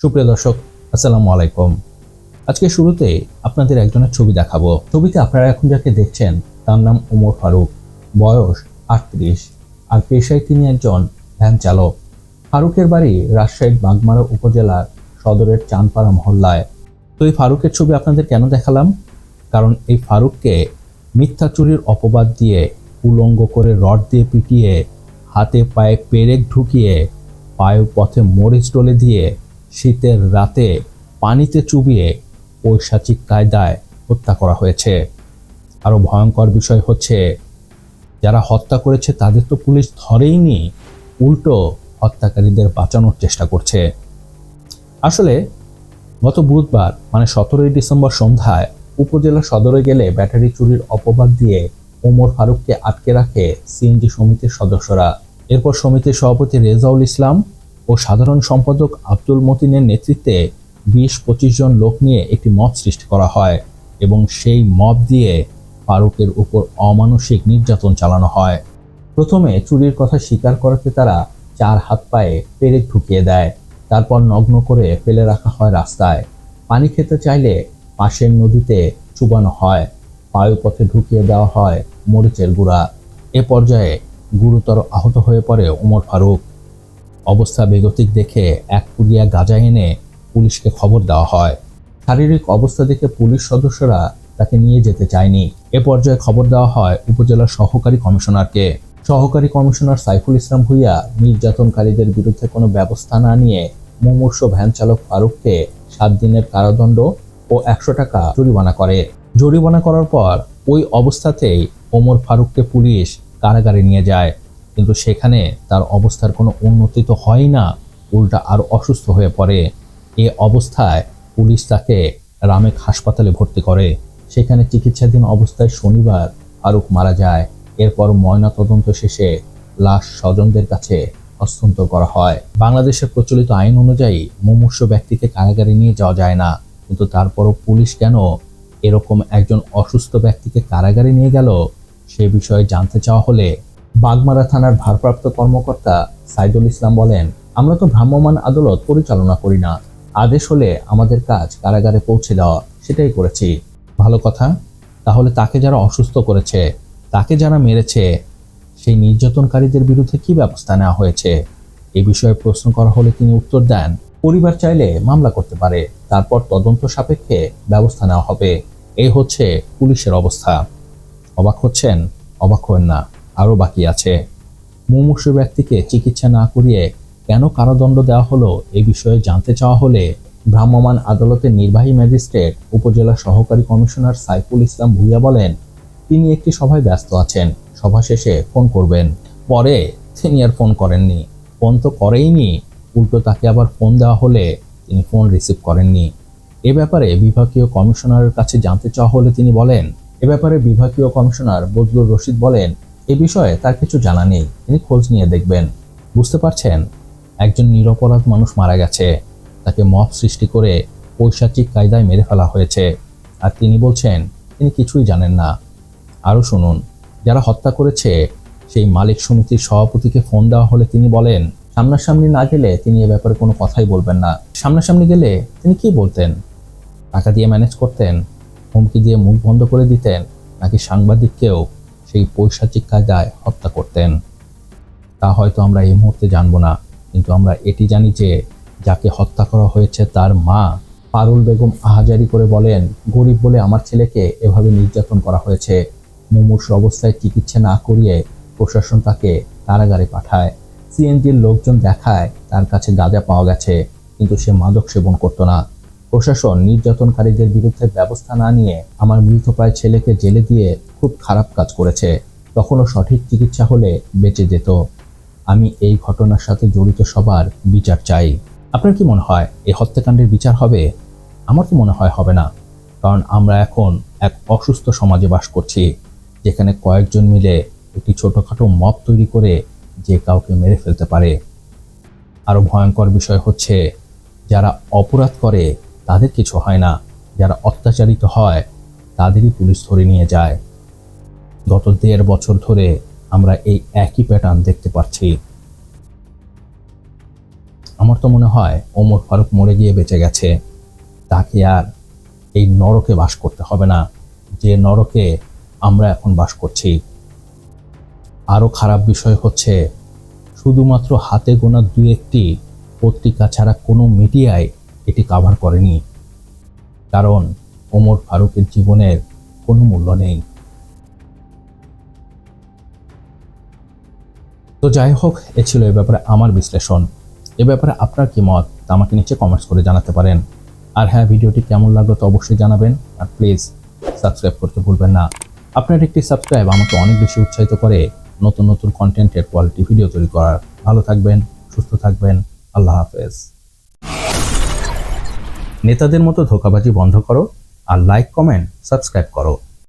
সুপ্রিয় দর্শক, আসসালামু আলাইকুম। আজকে শুরুতে আপনাদের একজনের ছবি দেখাবো। ছবিতে আপনারা এখন যাকে দেখছেন তার নাম ওমর ফারুক, বয়স 38, আর পেশায় তিনি একজন ভ্যান চালক। ফারুকের বাড়ি রাজশাহীর বাগমারা উপজেলার সদরের চাঁদপাড়া মহল্লায়। তো এই ফারুকের ছবি আপনাদের কেন দেখালাম? কারণ এই ফারুককে মিথ্যা চুরির অপবাদ দিয়ে উলঙ্গ করে রড দিয়ে পিটিয়ে, হাতে পায়ে পেরেক ঢুকিয়ে, পায়ের পথে মরিচ ডলে দিয়ে, শীতের রাতে পানিতে চুবিয়ে পৈশাচিক কায়দায় হত্যা করা হয়েছে। আরও ভয়ঙ্কর বিষয় হচ্ছে, যারা হত্যা করেছে তাদের তো পুলিশ ধরেইনি, উল্টো হত্যাকারীদের বাঁচানোর চেষ্টা করছে। আসলে গত বুধবার মানে 17ই ডিসেম্বর সন্ধ্যায় উপজেলা সদরে গেলে ব্যাটারি চুরির অপবাদ দিয়ে ওমর ফারুককে আটকে রাখে সিএনজি সমিতির সদস্যরা। এরপর সমিতির সভাপতি রেজাউল ইসলাম ও সাধারণ সম্পাদক আব্দুল মতিনের নেতৃত্বে 20-25 জন লোক নিয়ে একটি মব সৃষ্টি করা হয় এবং সেই মব দিয়ে ফারুকের উপর অমানসিক নির্যাতন চালানো হয়। প্রথমে চুরির কথা স্বীকার করাতে তারা 4 হাত পায়ে পেরেক ঢুকিয়ে দেয়, তারপর নগ্ন করে ফেলে রাখা হয় রাস্তায়। পানি খেতে চাইলে পাশের নদীতে চুবানো হয়, বায়ুপথে ঢুকিয়ে দেওয়া হয় মরিচের গুঁড়া। এ পর্যায়ে গুরুতর আহত হয়ে পড়ে ওমর ফারুক। অবস্থা বেগতিক দেখে এক পুড়িয়া গাঁজা এনে পুলিশকে খবর দেওয়া হয়। শারীরিক অবস্থা দেখে পুলিশ সদস্যরা তাকে নিয়ে যেতে চায়নি। এ পর্যায়ে খবর দেওয়া হয় উপজেলার সহকারী কমিশনারকে। সহকারী কমিশনার সাইফুল ইসলাম ভূঁইয়া নির্যাতনকারীদের বিরুদ্ধে কোনো ব্যবস্থা না নিয়ে মুমূর্ষু ভ্যান চালক ফারুককে 7 দিনের কারাদণ্ড ও 100 টাকা জরিমানা করে। জরিমানা করার পর ওই অবস্থাতেই ওমর ফারুককে পুলিশ কারাগারে নিয়ে যায়, কিন্তু সেখানে তার অবস্থার কোনো উন্নতি তো হয় না, উল্টা আরও অসুস্থ হয়ে পড়ে। এ অবস্থায় পুলিশ তাকে রামেক হাসপাতালে ভর্তি করে। সেখানে চিকিৎসাধীন অবস্থায় শনিবার ফারুক মারা যায়। এরপর ময়নাতদন্ত শেষে লাশ স্বজনদের কাছে হস্তান্তর করা হয়। বাংলাদেশের প্রচলিত আইন অনুযায়ী মুমূর্ষু ব্যক্তিকে কারাগারে নিয়ে যাওয়া যায় না, কিন্তু তারপরও পুলিশ কেন এরকম একজন অসুস্থ ব্যক্তিকে কারাগারে নিয়ে গেল সে বিষয়ে জানতে চাওয়া হলে বাগমারা থানার ভারপ্রাপ্ত কর্মকর্তা সাইদুল ইসলাম বলেন, আমরা তো ভ্রাম্যমাণ আদালত পরিচালনা করি না, আদেশ হলে আমাদের কাজ কারাগারে পৌঁছে দেওয়া, সেটাই করেছি। ভালো কথা, তাহলে তাকে যারা অসুস্থ করেছে, তাকে যারা মেরেছে, সেই নির্যাতনকারীদের বিরুদ্ধে কি ব্যবস্থা নেওয়া হয়েছে? এ বিষয়ে প্রশ্ন করা হলে তিনি উত্তর দেন, পরিবার চাইলে মামলা করতে পারে, তারপর তদন্ত সাপেক্ষে ব্যবস্থা নেওয়া হবে। এই হচ্ছে পুলিশের অবস্থা। অবাক হচ্ছেন? অবাক হবেন না, আরও বাকি আছে। মুমূর্ষু ব্যক্তিকে চিকিৎসা না করিয়ে কেন কারাদণ্ড দেওয়া হলো এ বিষয়ে জানতে চাওয়া হলে ভ্রাম্যমাণ আদালতের নির্বাহী ম্যাজিস্ট্রেট উপজেলা সহকারী কমিশনার সাইফুল ইসলাম ভূঁইয়া বলেন, তিনি একটি সভায় ব্যস্ত আছেন, সভা শেষে ফোন করবেন। পরে তিনি আর ফোন করেননি। ফোন তো করেইনি, উল্টো তাকে আবার ফোন দেওয়া হলে তিনি ফোন রিসিভ করেননি। এ ব্যাপারে বিভাগীয় কমিশনারের কাছে জানতে চাওয়া হলে তিনি বলেন, এ ব্যাপারে বিভাগীয় কমিশনার বজলুর রশিদ বলেন, এ বিষয়ে তার কিছু জানা নেই, তিনি খোঁজ নিয়ে দেখবেন। বুঝতে পারছেন, একজন নিরপরাধ মানুষ মারা গেছে, তাকে মব সৃষ্টি করে পৈশাচিক কায়দায় মেরে ফেলা হয়েছে, আর তিনি বলছেন তিনি কিছুই জানেন না। আরও শুনুন, যারা হত্যা করেছে সেই মালিক সমিতির সভাপতিকে ফোন দেওয়া হলে তিনি বলেন, সামনাসামনি না গেলে তিনি এ ব্যাপারে কোনো কথাই বলবেন না। সামনাসামনি গেলে তিনি কি বলতেন? টাকা দিয়ে ম্যানেজ করতেন, হুমকি দিয়ে মুখ বন্ধ করে দিতেন, নাকি সাংবাদিককেও সেই পৈশাচিক কায়দায় হত্যা করতেন? তা হয়তো আমরা এই মুহূর্তে জানবো না, কিন্তু আমরা এটি জানি যে যাকে হত্যা করা হয়েছে তার মা পারুল বেগম আহাজারি করে বলেন, গরিব বলে আমার ছেলেকে এভাবে নির্যাতন করা হয়েছে। মুমূর্ষু অবস্থায় চিকিৎসা না করিয়ে প্রশাসন তাকে কারাগারে পাঠায়। সিএনজির লোকজন দেখায় তার কাছে গাঁজা পাওয়া গেছে, কিন্তু সে মাদক সেবন করতো না। প্রশাসন নির্যাতনকারীদের বিরুদ্ধে ব্যবস্থা না নিয়ে আমার মৃতপ্রায় ছেলেকে জেলে দিয়ে খুব খারাপ কাজ করেছে। তখনও সঠিক চিকিৎসা হলে বেঁচে যেত। আমি এই ঘটনার সাথে জড়িত সবার বিচার চাই। আপনার কি মনে হয় এই হত্যাকাণ্ডের বিচার হবে? আমার তো মনে হয় হবে না, কারণ আমরা এখন এক অসুস্থ সমাজে বাস করছি, যেখানে কয়েকজন মিলে একটি ছোটখাটো মব তৈরি করে যে কাউকে মেরে ফেলতে পারে। আরও ভয়ঙ্কর বিষয় হচ্ছে, যারা অপরাধ করে তাদের কিছু হয় না, যারা অত্যাচারিত হয় তাদেরই পুলিশ ধরে নিয়ে যায়। গত 1.5 বছর ধরে আমরা এই একই প্যাটার্ন দেখতে পাচ্ছি। আমার তো মনে হয় ওমর ফারুক মরে গিয়ে বেঁচে গেছে, তাকে আর এই নরকে বাস করতে হবে না যে নরকে আমরা এখন বাস করছি। আরও খারাপ বিষয় হচ্ছে, শুধুমাত্র হাতে গোনা দু একটি পত্রিকা ছাড়া কোনো মিডিয়ায় এটি কভার করেনি, কারণ ওমর ফারুকের জীবনের কোনো মূল্য নেই। তো যাই হোক, এ ছিল এ ব্যাপারে আমার বিশ্লেষণ। এ ব্যাপারে আপনার কি মত তা আমাকে নিচে কমেন্টস করে জানাতে পারেন। আর হ্যাঁ, ভিডিওটি কেমন লাগলো তো অবশ্যই জানাবেন। আর প্লিজ সাবস্ক্রাইব করতে ভুলবেন না। আপনার একটি সাবস্ক্রাইব আমাকে অনেক বেশি উৎসাহিত করে নতুন নতুন কন্টেন্টের কোয়ালিটি ভিডিও তৈরি করার। ভালো থাকবেন, সুস্থ থাকবেন। আল্লাহ হাফেজ। নেতাদের মতো ধোঁকাবাজি বন্ধ করো আর লাইক, কমেন্ট, সাবস্ক্রাইব করো।